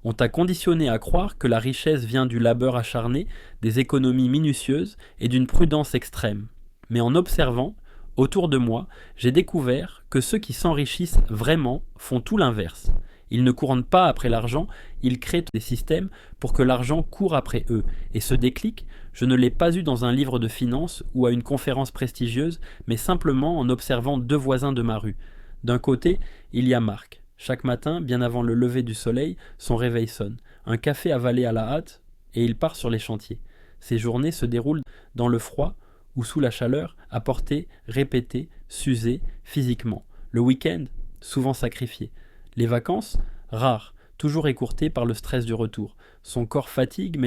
On t'a conditionné à croire que la richesse vient du labeur acharné, des économies minutieuses et d'une prudence extrême. Mais en observant, autour de moi, j'ai découvert que ceux qui s'enrichissent vraiment font tout l'inverse. Ils ne courent pas après l'argent, ils créent des systèmes pour que l'argent court après eux. Et ce déclic, je ne l'ai pas eu dans un livre de finance ou à une conférence prestigieuse, mais simplement en observant deux voisins de ma rue. D'un côté, il y a Marc. Chaque matin, bien avant le lever du soleil, son réveil sonne. Un café avalé à la hâte, et il part sur les chantiers. Ses journées se déroulent dans le froid ou sous la chaleur, à porter, répéter, s'user physiquement. Le week-end, souvent sacrifié. Les vacances, rares, toujours écourtées par le stress du retour. Son corps fatigue,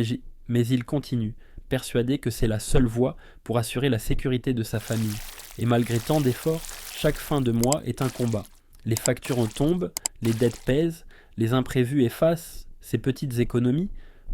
mais il continue, persuadé que c'est la seule voie pour assurer la sécurité de sa famille. Et malgré tant d'efforts, chaque fin de mois est un combat. Les factures tombent, les dettes pèsent, les imprévus effacent ces petites économies.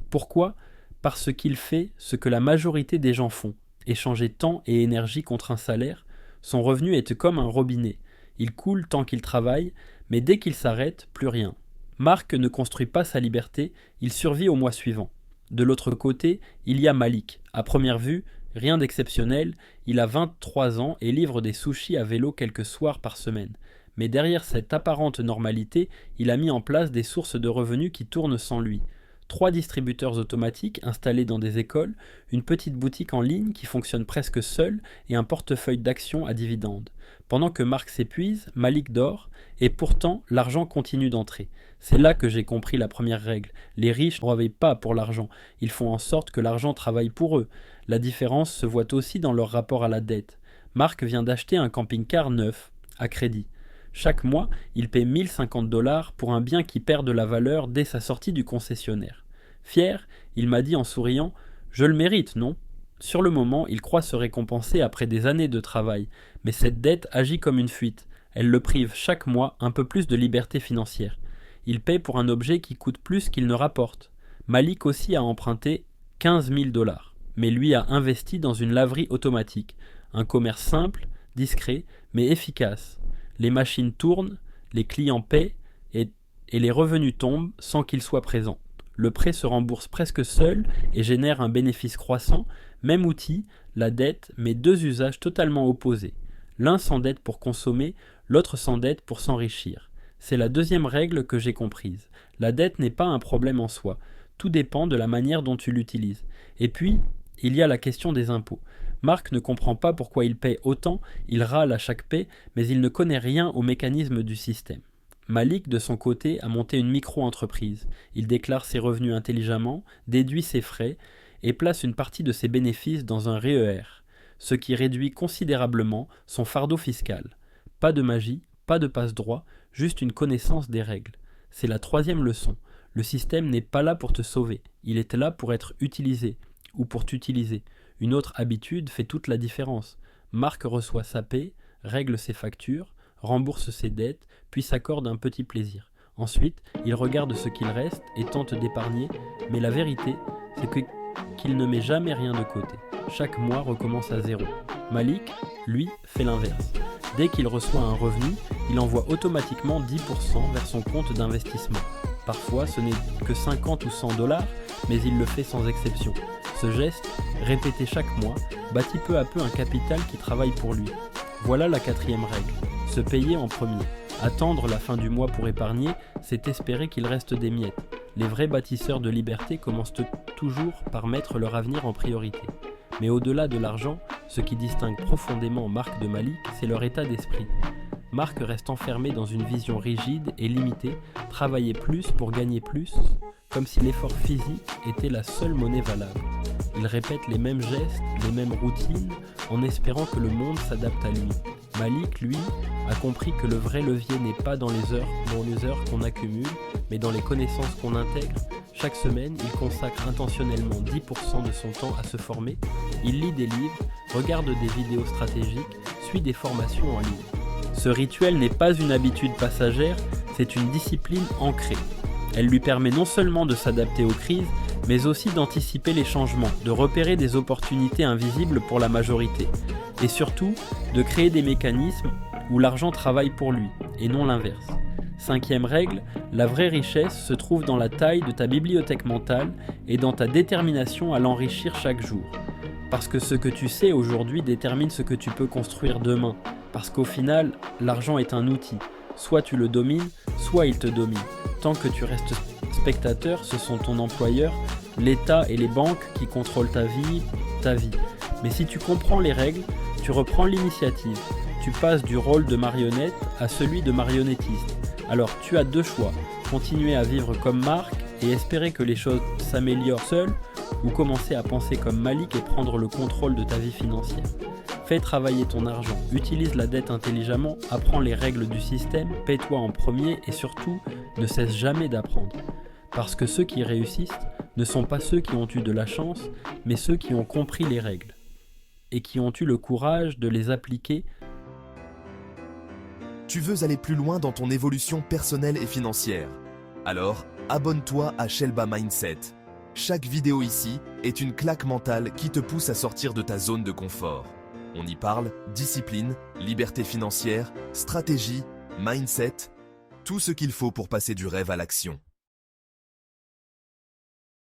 Pourquoi ? Parce qu'il fait ce que la majorité des gens font, échanger temps et énergie contre un salaire. Son revenu est comme un robinet. Il coule tant qu'il travaille, mais dès qu'il s'arrête, plus rien. Marc ne construit pas sa liberté, il survit au mois suivant. De l'autre côté, il y a Malik. À première vue, rien d'exceptionnel, il a 23 ans et livre des sushis à vélo quelques soirs par semaine. Mais derrière cette apparente normalité, il a mis en place des sources de revenus qui tournent sans lui. 3 distributeurs automatiques installés dans des écoles, une petite boutique en ligne qui fonctionne presque seule et un portefeuille d'actions à dividendes. Pendant que Marc s'épuise, Malik dort, et pourtant l'argent continue d'entrer. C'est là que j'ai compris la première règle. Les riches ne travaillent pas pour l'argent, ils font en sorte que l'argent travaille pour eux. La différence se voit aussi dans leur rapport à la dette. Marc vient d'acheter un camping-car neuf, à crédit. Chaque mois, il paie 1050 $ pour un bien qui perd de la valeur dès sa sortie du concessionnaire. Fier, il m'a dit en souriant « Je le mérite, non ?» Sur le moment, il croit se récompenser après des années de travail, mais cette dette agit comme une fuite. Elle le prive chaque mois un peu plus de liberté financière. Il paie pour un objet qui coûte plus qu'il ne rapporte. Malik aussi a emprunté 15 000 $, mais lui a investi dans une laverie automatique. Un commerce simple, discret, mais efficace. Les machines tournent, les clients paient et les revenus tombent sans qu'il soit présent. Le prêt se rembourse presque seul et génère un bénéfice croissant. Même outil, la dette, mais deux usages totalement opposés. L'un s'endette pour consommer, l'autre s'endette pour s'enrichir. C'est la deuxième règle que j'ai comprise. La dette n'est pas un problème en soi. Tout dépend de la manière dont tu l'utilises. Et puis, il y a la question des impôts. Marc ne comprend pas pourquoi il paie autant, il râle à chaque paie, mais il ne connaît rien au mécanisme du système. Malik, de son côté, a monté une micro-entreprise. Il déclare ses revenus intelligemment, déduit ses frais et place une partie de ses bénéfices dans un REER, ce qui réduit considérablement son fardeau fiscal. Pas de magie, pas de passe-droit, juste une connaissance des règles. C'est la troisième leçon. Le système n'est pas là pour te sauver, il est là pour être utilisé, ou pour t'utiliser. Une autre habitude fait toute la différence. Marc reçoit sa paie, règle ses factures, rembourse ses dettes, puis s'accorde un petit plaisir. Ensuite, il regarde ce qu'il reste et tente d'épargner, mais la vérité, c'est qu'il ne met jamais rien de côté. Chaque mois recommence à zéro. Malik, lui, fait l'inverse. Dès qu'il reçoit un revenu, il envoie automatiquement 10% vers son compte d'investissement. Parfois, ce n'est que 50 ou 100 $, mais il le fait sans exception. Ce geste, répété chaque mois, bâtit peu à peu un capital qui travaille pour lui. Voilà la quatrième règle, se payer en premier. Attendre la fin du mois pour épargner, c'est espérer qu'il reste des miettes. Les vrais bâtisseurs de liberté commencent toujours par mettre leur avenir en priorité. Mais au-delà de l'argent, ce qui distingue profondément Marc de Malik, c'est leur état d'esprit. Marc reste enfermé dans une vision rigide et limitée, travailler plus pour gagner plus, comme si l'effort physique était la seule monnaie valable. Il répète les mêmes gestes, les mêmes routines, en espérant que le monde s'adapte à lui. Malik, lui, a compris que le vrai levier n'est pas dans les heures qu'on accumule, mais dans les connaissances qu'on intègre. Chaque semaine, il consacre intentionnellement 10% de son temps à se former. Il lit des livres, regarde des vidéos stratégiques, suit des formations en ligne. Ce rituel n'est pas une habitude passagère, c'est une discipline ancrée. Elle lui permet non seulement de s'adapter aux crises, mais aussi d'anticiper les changements, de repérer des opportunités invisibles pour la majorité, et surtout de créer des mécanismes où l'argent travaille pour lui, et non l'inverse. 5e règle, la vraie richesse se trouve dans la taille de ta bibliothèque mentale et dans ta détermination à l'enrichir chaque jour. Parce que ce que tu sais aujourd'hui détermine ce que tu peux construire demain. Parce qu'au final, l'argent est un outil. Soit tu le domines, soit il te domine. Tant que tu restes spectateur, ce sont ton employeur, l'État et les banques qui contrôlent ta vie. Mais si tu comprends les règles, tu reprends l'initiative. Tu passes du rôle de marionnette à celui de marionnettiste. Alors tu as deux choix, continuer à vivre comme Marc et espérer que les choses s'améliorent seules, ou commencer à penser comme Malik et prendre le contrôle de ta vie financière. Fais travailler ton argent, utilise la dette intelligemment, apprends les règles du système, paie-toi en premier et surtout, ne cesse jamais d'apprendre. Parce que ceux qui réussissent ne sont pas ceux qui ont eu de la chance, mais ceux qui ont compris les règles et qui ont eu le courage de les appliquer. Tu veux aller plus loin dans ton évolution personnelle et financière? Alors, abonne-toi à Shelba Mindset. Chaque vidéo ici est une claque mentale qui te pousse à sortir de ta zone de confort. On y parle discipline, liberté financière, stratégie, mindset, tout ce qu'il faut pour passer du rêve à l'action.